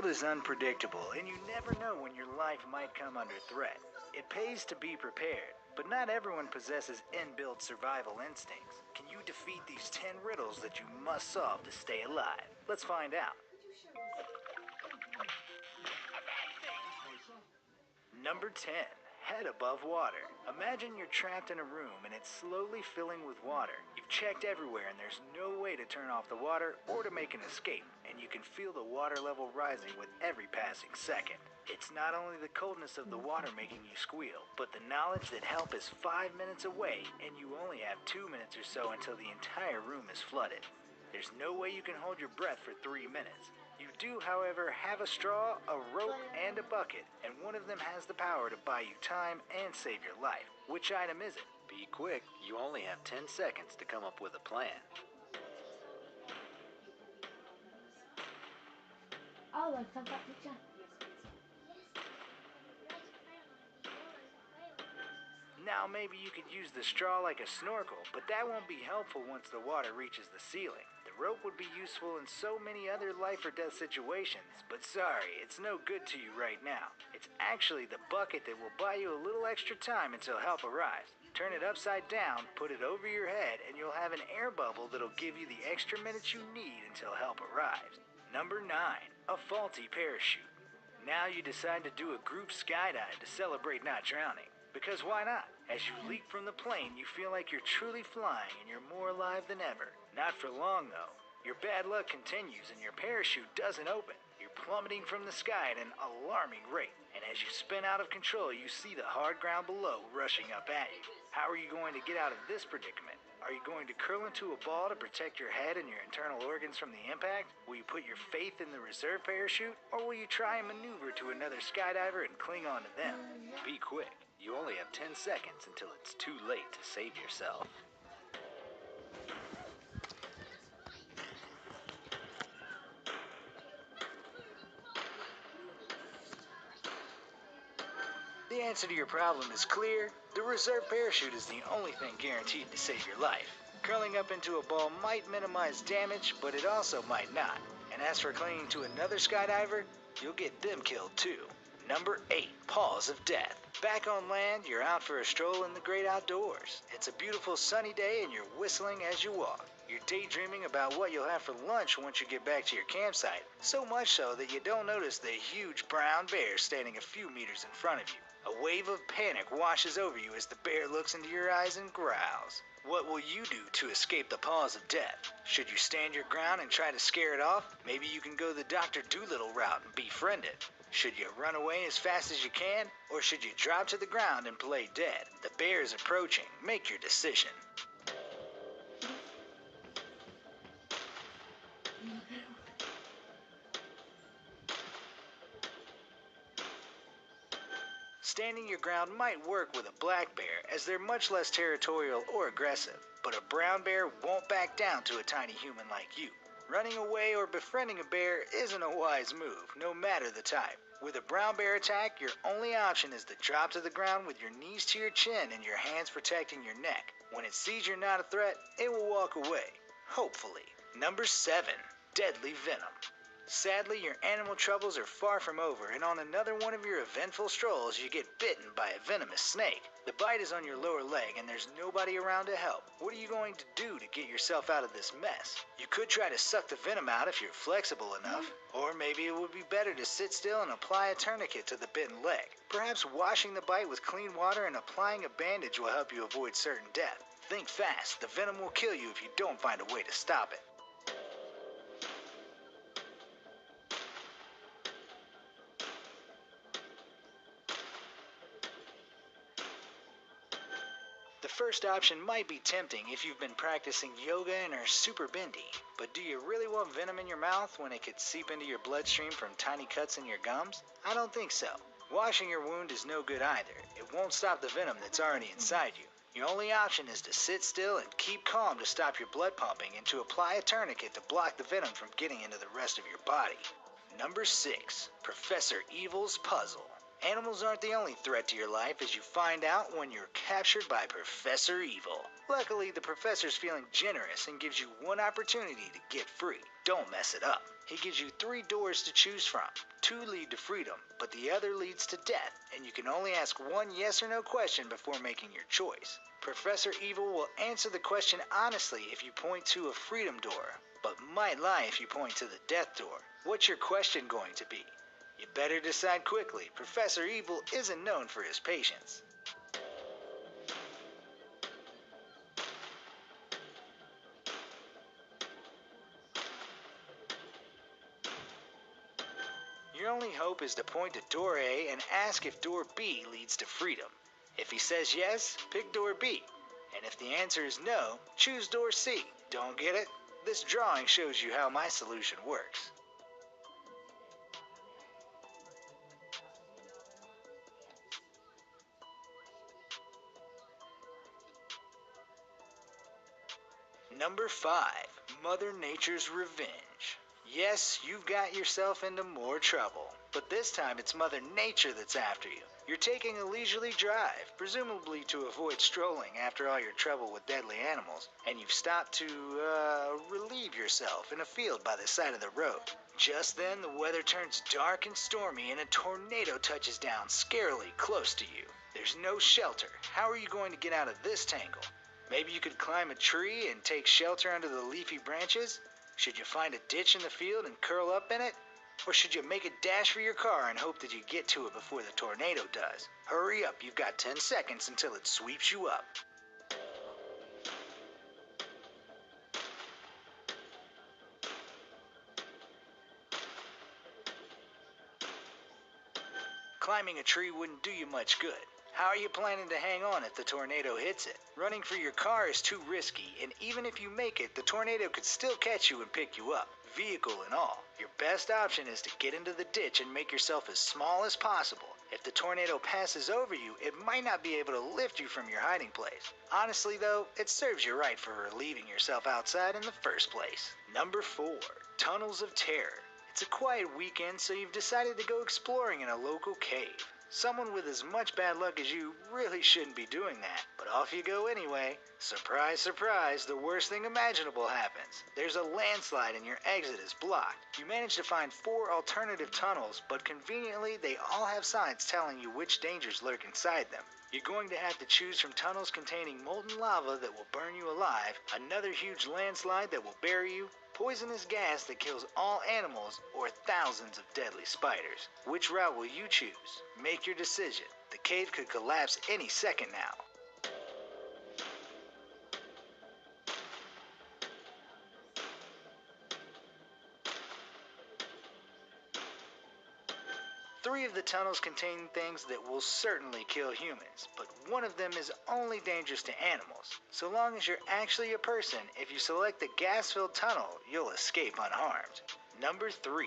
is unpredictable, and you never know when your life might come under threat. It pays to be prepared, but not everyone possesses inbuilt survival instincts. Can you defeat these 10 riddles that you must solve to stay alive? Let's find out. Number 10. Head above water. Imagine you're trapped in a room and it's slowly filling with water. You've checked everywhere and there's no way to turn off the water or to make an escape, and you can feel the water level rising with every passing second. It's not only the coldness of the water making you squeal, but the knowledge that help is 5 minutes away and you only have 2 minutes or so until the entire room is flooded. There's no way you can hold your breath for 3 minutes. You do, however, have a straw, a rope, and a bucket, and one of them has the power to buy you time and save your life. Which item is it? Be quick, you only have 10 seconds to come up with a plan. Oh, look, I've got picture. Now maybe you could use the straw like a snorkel, but that won't be helpful once the water reaches the ceiling. The rope would be useful in so many other life or death situations, but sorry, it's no good to you right now. It's actually the bucket that will buy you a little extra time until help arrives. Turn it upside down, put it over your head, and you'll have an air bubble that'll give you the extra minutes you need until help arrives. Number 9. A faulty parachute. Now you decide to do a group skydive to celebrate not drowning. Because why not? As you leap from the plane, you feel like you're truly flying and you're more alive than ever. Not for long, though. Your bad luck continues and your parachute doesn't open. You're plummeting from the sky at an alarming rate. And as you spin out of control, you see the hard ground below rushing up at you. How are you going to get out of this predicament? Are you going to curl into a ball to protect your head and your internal organs from the impact? Will you put your faith in the reserve parachute? Or will you try and maneuver to another skydiver and cling on to them? Be quick. You only have 10 seconds until it's too late to save yourself. The answer to your problem is clear. The reserve parachute is the only thing guaranteed to save your life. Curling up into a ball might minimize damage, but it also might not. And as for clinging to another skydiver, you'll get them killed too. Number 8. Paws of Death. Back on land, you're out for a stroll in the great outdoors. It's a beautiful sunny day and you're whistling as you walk. You're daydreaming about what you'll have for lunch once you get back to your campsite, so much so that you don't notice the huge brown bear standing a few meters in front of you. A wave of panic washes over you as the bear looks into your eyes and growls. What will you do to escape the paws of death? Should you stand your ground and try to scare it off? Maybe you can go the Dr. Dolittle route and befriend it. Should you run away as fast as you can, or should you drop to the ground and play dead? The bear is approaching. Make your decision. Standing your ground might work with a black bear, as they're much less territorial or aggressive, but a brown bear won't back down to a tiny human like you. Running away or befriending a bear isn't a wise move, no matter the type. With a brown bear attack, your only option is to drop to the ground with your knees to your chin and your hands protecting your neck. When it sees you're not a threat, it will walk away. Hopefully. Number 7. Deadly Venom. Sadly, your animal troubles are far from over, and on another one of your eventful strolls, you get bitten by a venomous snake. The bite is on your lower leg, and there's nobody around to help. What are you going to do to get yourself out of this mess? You could try to suck the venom out if you're flexible enough, or maybe it would be better to sit still and apply a tourniquet to the bitten leg. Perhaps washing the bite with clean water and applying a bandage will help you avoid certain death. Think fast, the venom will kill you if you don't find a way to stop it. The first option might be tempting if you've been practicing yoga and are super bendy, but do you really want venom in your mouth when it could seep into your bloodstream from tiny cuts in your gums? I don't think so. Washing your wound is no good either. It won't stop the venom that's already inside you. Your only option is to sit still and keep calm to stop your blood pumping and to apply a tourniquet to block the venom from getting into the rest of your body. Number 6. Professor Evil's Puzzle. Animals aren't the only threat to your life, as you find out when you're captured by Professor Evil. Luckily, the professor's feeling generous and gives you one opportunity to get free. Don't mess it up. He gives you 3 doors to choose from. 2 lead to freedom, but the other leads to death, and you can only ask one yes or no question before making your choice. Professor Evil will answer the question honestly if you point to a freedom door, but might lie if you point to the death door. What's your question going to be? You better decide quickly. Professor Evil isn't known for his patience. Your only hope is to point to door A and ask if door B leads to freedom. If he says yes, pick door B. And if the answer is no, choose door C. Don't get it? This drawing shows you how my solution works. Number 5. Mother Nature's Revenge. Yes, you've got yourself into more trouble, but this time it's Mother Nature that's after you. You're taking a leisurely drive, presumably to avoid strolling after all your trouble with deadly animals, and you've stopped to, relieve yourself in a field by the side of the road. Just then, the weather turns dark and stormy and a tornado touches down scarily close to you. There's no shelter. How are you going to get out of this tangle? Maybe you could climb a tree and take shelter under the leafy branches? Should you find a ditch in the field and curl up in it? Or should you make a dash for your car and hope that you get to it before the tornado does? Hurry up, you've got 10 seconds until it sweeps you up. Climbing a tree wouldn't do you much good. How are you planning to hang on if the tornado hits it? Running for your car is too risky, and even if you make it, the tornado could still catch you and pick you up, vehicle and all. Your best option is to get into the ditch and make yourself as small as possible. If the tornado passes over you, it might not be able to lift you from your hiding place. Honestly though, it serves you right for relieving yourself outside in the first place. Number 4. Tunnels of Terror. It's a quiet weekend, so you've decided to go exploring in a local cave. Someone with as much bad luck as you really shouldn't be doing that, but off you go anyway. Surprise, surprise, the worst thing imaginable happens. There's a landslide and your exit is blocked. You manage to find 4 alternative tunnels, but conveniently they all have signs telling you which dangers lurk inside them. You're going to have to choose from tunnels containing molten lava that will burn you alive, another huge landslide that will bury you, poisonous gas that kills all animals, or thousands of deadly spiders. Which route will you choose? Make your decision. The cave could collapse any second now. Three of the tunnels contain things that will certainly kill humans, but one of them is only dangerous to animals. So long as you're actually a person, if you select the gas-filled tunnel, you'll escape unharmed. Number 3.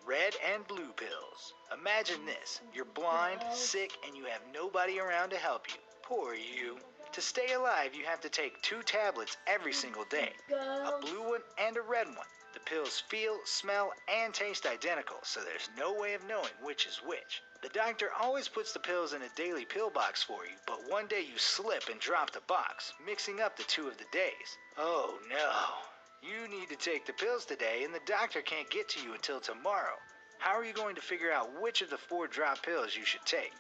Red and blue pills. Imagine this. You're blind, sick, and you have nobody around to help you. Poor you. To stay alive, you have to take 2 tablets every single day. A blue one and a red one. The pills feel, smell, and taste identical, so there's no way of knowing which is which. The doctor always puts the pills in a daily pill box for you, but one day you slip and drop the box, mixing up the 2 of the days. Oh no. You need to take the pills today, and the doctor can't get to you until tomorrow. How are you going to figure out which of the 4 drop pills you should take?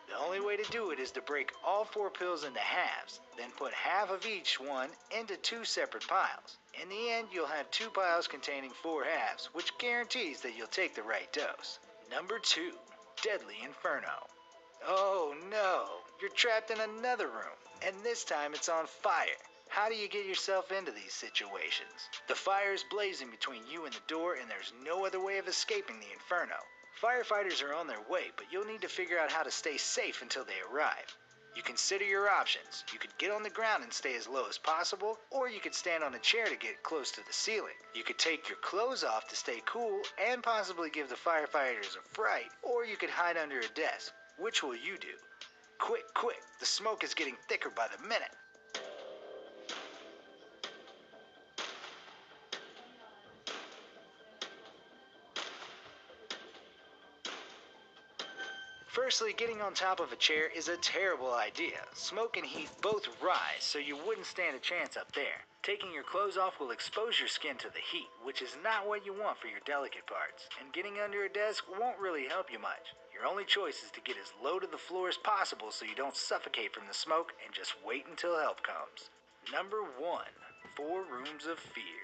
The only way to do it is to break all 4 pills into halves, then put half of each one into 2 separate piles. In the end, you'll have 2 piles containing 4 halves, which guarantees that you'll take the right dose. Number 2. Deadly Inferno. Oh no, you're trapped in another room, and this time it's on fire. How do you get yourself into these situations? The fire is blazing between you and the door, and there's no other way of escaping the inferno. Firefighters are on their way, but you'll need to figure out how to stay safe until they arrive. You consider your options. You could get on the ground and stay as low as possible, or you could stand on a chair to get close to the ceiling. You could take your clothes off to stay cool and possibly give the firefighters a fright, or you could hide under a desk. Which will you do? Quick, quick, the smoke is getting thicker by the minute. Firstly, getting on top of a chair is a terrible idea. Smoke and heat both rise, so you wouldn't stand a chance up there. Taking your clothes off will expose your skin to the heat, which is not what you want for your delicate parts. And getting under a desk won't really help you much. Your only choice is to get as low to the floor as possible so you don't suffocate from the smoke and just wait until help comes. Number 1. 4 Rooms of Fear.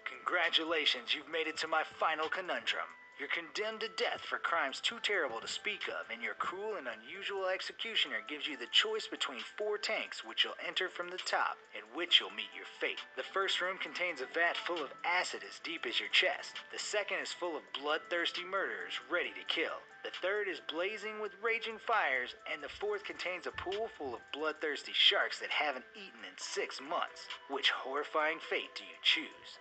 Congratulations, you've made it to my final conundrum. You're condemned to death for crimes too terrible to speak of, and your cruel and unusual executioner gives you the choice between 4 tanks which you'll enter from the top, in which you'll meet your fate. The first room contains a vat full of acid as deep as your chest. The second is full of bloodthirsty murderers ready to kill. The third is blazing with raging fires, and the fourth contains a pool full of bloodthirsty sharks that haven't eaten in 6 months. Which horrifying fate do you choose?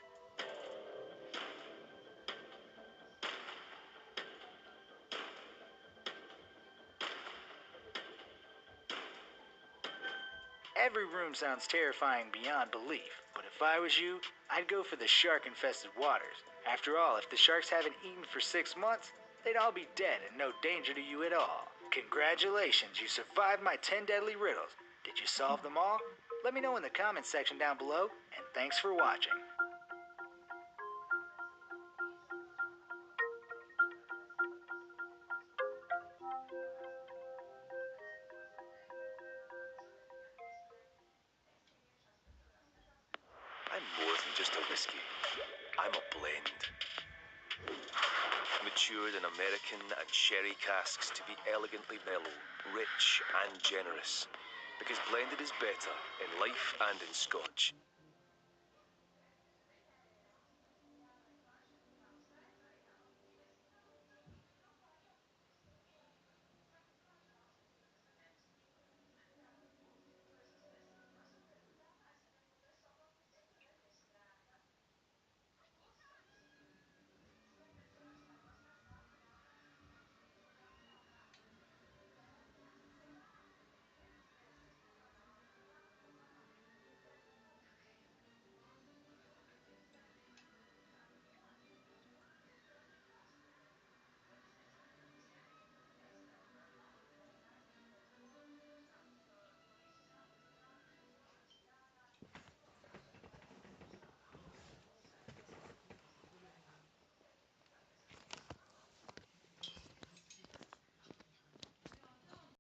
Every room sounds terrifying beyond belief, but if I was you, I'd go for the shark-infested waters. After all, if the sharks haven't eaten for 6 months, they'd all be dead and no danger to you at all. Congratulations, you survived my 10 deadly riddles. Did you solve them all? Let me know in the comments section down below, and thanks for watching. I'm more than just a whiskey. I'm a blend. Matured in American and sherry casks to be elegantly mellow, rich and generous. Because blended is better in life and in Scotch.